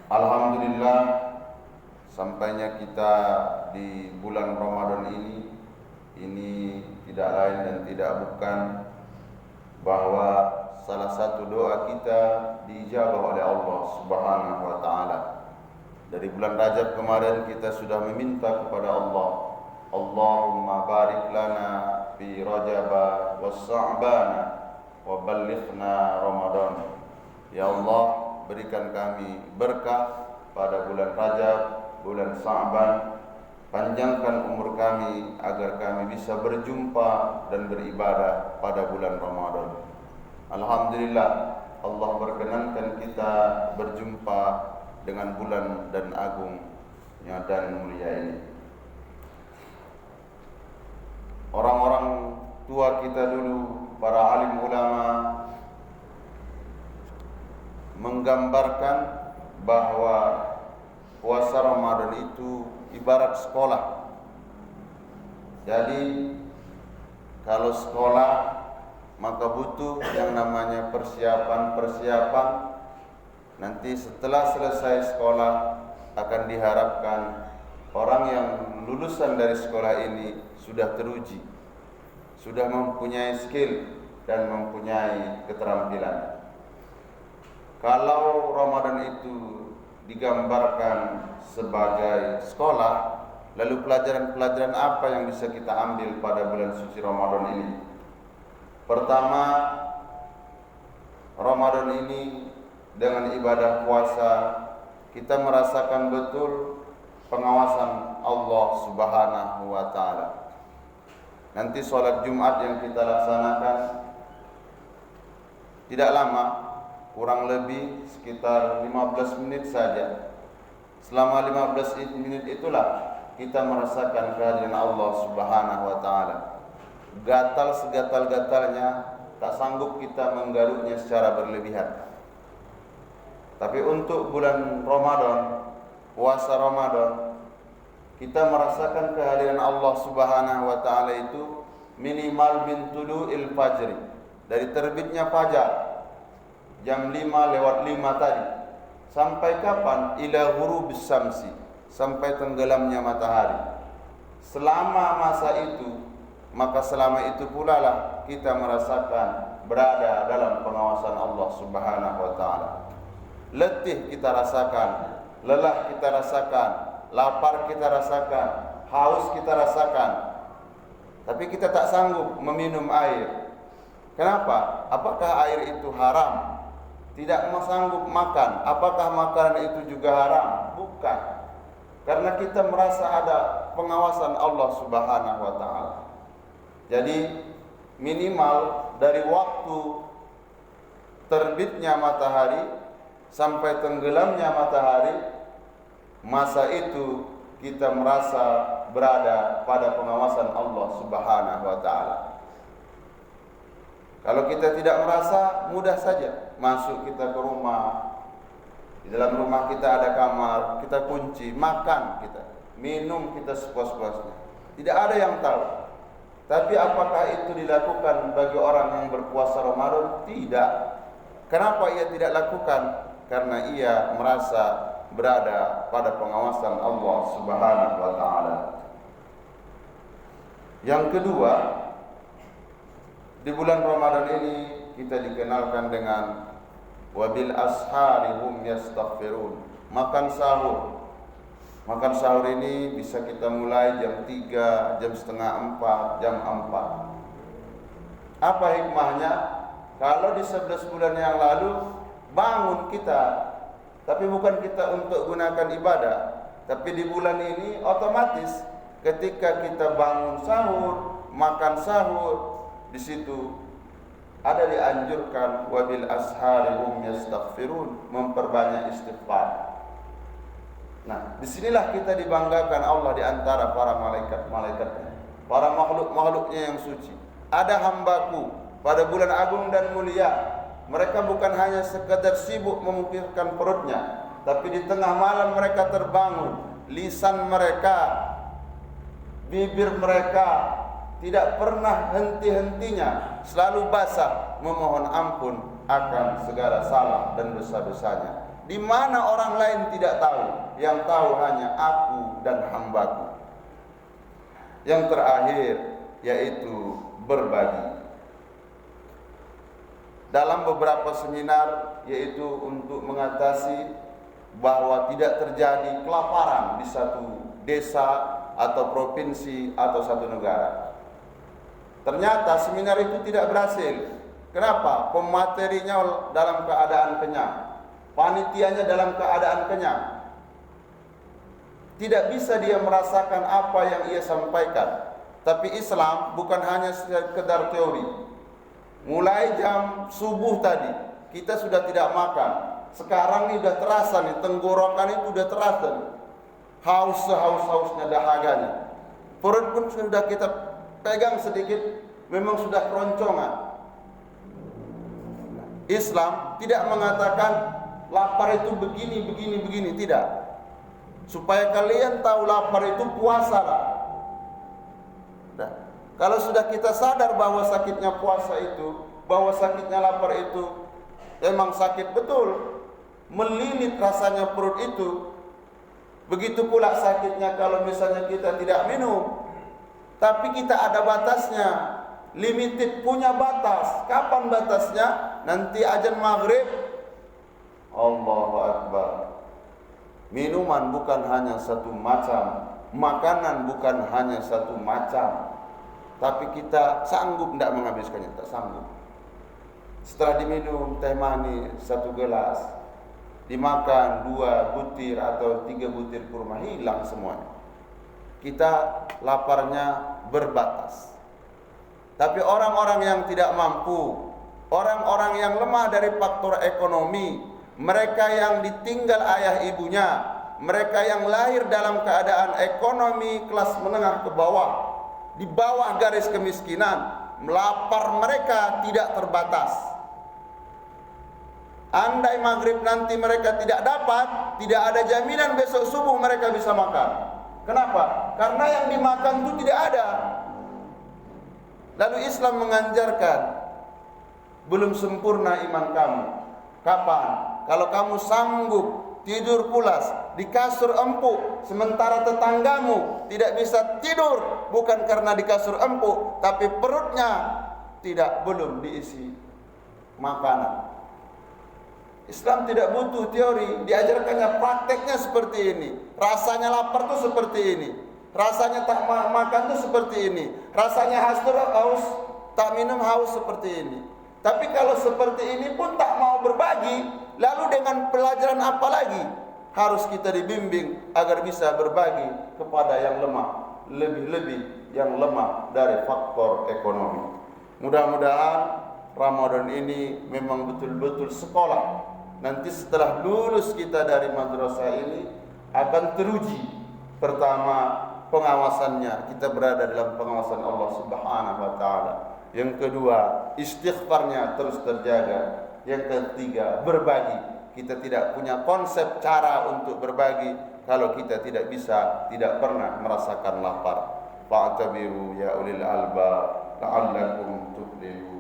Alhamdulillah, sampainya kita di bulan Ramadan ini tidak lain dan tidak bukan bahwa salah satu doa kita diijabah oleh Allah Subhanahu wa taala. Dari bulan Rajab kemarin kita sudah meminta kepada Allah, Allahumma barik lana fi Rajab wa Sha'ban wa ballighna Ramadan. Ya Allah, berikan kami berkah pada bulan Rajab, bulan Sha'ban. Panjangkan umur kami agar kami bisa berjumpa dan beribadah pada bulan Ramadan. Alhamdulillah, Allah berkenankan kita berjumpa dengan bulan dan agungnya dan mulia ini. Orang-orang tua kita dulu, para alim ulama, menggambarkan bahwa puasa Ramadan itu ibarat sekolah. Jadi kalau sekolah maka butuh yang namanya persiapan. Nanti setelah selesai sekolah akan diharapkan orang yang lulusan dari sekolah ini sudah teruji, sudah mempunyai skill dan mempunyai keterampilan. Kalau Ramadan itu digambarkan sebagai sekolah, lalu pelajaran-pelajaran apa yang bisa kita ambil pada bulan suci Ramadan ini? Pertama, Ramadan ini dengan ibadah puasa kita merasakan betul pengawasan Allah Subhanahu wa taala. Nanti sholat Jumat yang kita laksanakan tidak lama, kurang lebih sekitar 15 menit saja. Selama 15 menit itulah kita merasakan kehadiran Allah Subhanahu wa taala. Gatal segatal-gatalnya, tak sanggup kita menggaruknya secara berlebihan. Tapi untuk bulan Ramadan, puasa Ramadan, kita merasakan kehadiran Allah Subhanahu wa taala itu minimal min tulu'il fajri, dari terbitnya fajar jam 5:05 tadi sampai kapan? Ila ghurubis syamsi, sampai tenggelamnya matahari. Selama masa itu, maka selama itu pula lah kita merasakan berada dalam pengawasan Allah Subhanahu wa taala. Letih kita rasakan, lelah kita rasakan, lapar kita rasakan, haus kita rasakan, tapi kita tak sanggup meminum air. Kenapa? Apakah air itu haram? Tidak sanggup makan, apakah makanan itu juga haram? Bukan. Karena kita merasa ada pengawasan Allah Subhanahu wa taala. Jadi minimal dari waktu terbitnya matahari sampai tenggelamnya matahari, masa itu kita merasa berada pada pengawasan Allah Subhanahu wa taala. Kalau kita tidak merasa, mudah saja masuk kita ke rumah. Di dalam rumah kita ada kamar, kita kunci, makan kita, minum kita sepuas-puasnya. Tidak ada yang tahu. Tapi apakah itu dilakukan bagi orang yang berpuasa Ramadan? Tidak. Kenapa ia tidak lakukan? Karena ia merasa berada pada pengawasan Allah Subhanahu wa taala. Yang kedua, di bulan Ramadan ini kita dikenalkan dengan wabil ashari hum yastaghfirun, makan sahur. Makan sahur ini bisa kita mulai jam 3, jam setengah 4, jam 4. Apa hikmahnya? Kalau di 11 bulan yang lalu bangun kita, tapi bukan kita untuk gunakan ibadah, tapi di bulan ini otomatis ketika kita bangun sahur, makan sahur, di situ ada dianjurkan wabil ashari hum yastaghfirun, memperbanyak istighfar. Nah, disinilah kita dibanggakan Allah di antara para malaikat-malaikatnya, para makhluk-makhluknya yang suci. Ada hambaku pada bulan agung dan mulia, mereka bukan hanya sekedar sibuk memikirkan perutnya, tapi di tengah malam mereka terbangun, lisan mereka, bibir mereka tidak pernah henti-hentinya, selalu basah memohon ampun akan segala salah dan dosa-dosanya. di mana orang lain tidak tahu, yang tahu hanya aku dan hambaku. Yang terakhir yaitu berbagi. Dalam beberapa seminar, yaitu untuk mengatasi bahwa tidak terjadi kelaparan di satu desa atau provinsi atau satu negara. Ternyata seminar itu tidak berhasil. Kenapa? Pematerinya dalam keadaan kenyang, panitianya dalam keadaan kenyang. Tidak bisa dia merasakan apa yang ia sampaikan. Tapi Islam bukan hanya sekedar teori. Mulai jam subuh tadi kita sudah tidak makan. Sekarang ini sudah terasa nih, tenggorokan itu sudah terasa nih. Hausnya dahaganya. Perut pun sudah kita pegang sedikit, memang sudah keroncongan. Islam tidak mengatakan lapar itu begini, tidak. Supaya kalian tahu lapar itu puasalah. Nah, kalau sudah kita sadar bahwa sakitnya puasa itu, bahwa sakitnya lapar itu memang sakit betul, melilit rasanya perut itu. Begitu pula sakitnya kalau misalnya kita tidak minum. Tapi kita ada batasnya, limited, punya batas. Kapan batasnya? Nanti azan maghrib, Allahu Akbar. Minuman bukan hanya satu macam, makanan bukan hanya satu macam, tapi kita sanggup tidak menghabiskannya, tak sanggup. Setelah diminum teh manis 1 gelas, dimakan 2 butir atau 3 butir kurma, hilang semuanya. Kita laparnya berbatas. Tapi orang-orang yang tidak mampu, orang-orang yang lemah dari faktor ekonomi, mereka yang ditinggal ayah ibunya, mereka yang lahir dalam keadaan ekonomi kelas menengah ke bawah, di bawah garis kemiskinan, melapar mereka tidak terbatas. Andai maghrib nanti mereka tidak dapat, tidak ada jaminan besok subuh mereka bisa makan. Kenapa? Karena yang dimakan itu tidak ada. Lalu Islam mengajarkan, belum sempurna iman kamu. Kapan? Kalau kamu sanggup tidur pulas di kasur empuk, sementara tetanggamu tidak bisa tidur, bukan karena di kasur empuk, tapi perutnya belum diisi makanan. Islam tidak butuh teori, diajarkannya prakteknya seperti ini. Rasanya lapar itu seperti ini, rasanya tak makan itu seperti ini, rasanya haus tak minum haus seperti ini. Tapi kalau seperti ini pun tak mau berbagi, lalu dengan pelajaran apa lagi? Harus kita dibimbing agar bisa berbagi kepada yang lemah, lebih-lebih yang lemah dari faktor ekonomi. Mudah-mudahan Ramadan ini memang betul-betul sekolah. Nanti setelah lulus kita dari madrasah ini akan teruji. Pertama, pengawasannya, kita berada dalam pengawasan Allah Subhanahu wa taala. Yang kedua, istighfarnya terus terjaga. Yang ketiga, berbagi. Kita tidak punya konsep cara untuk berbagi kalau kita tidak pernah merasakan lapar. Fa'tabiru ya ulil albab la'allakum tuflihun.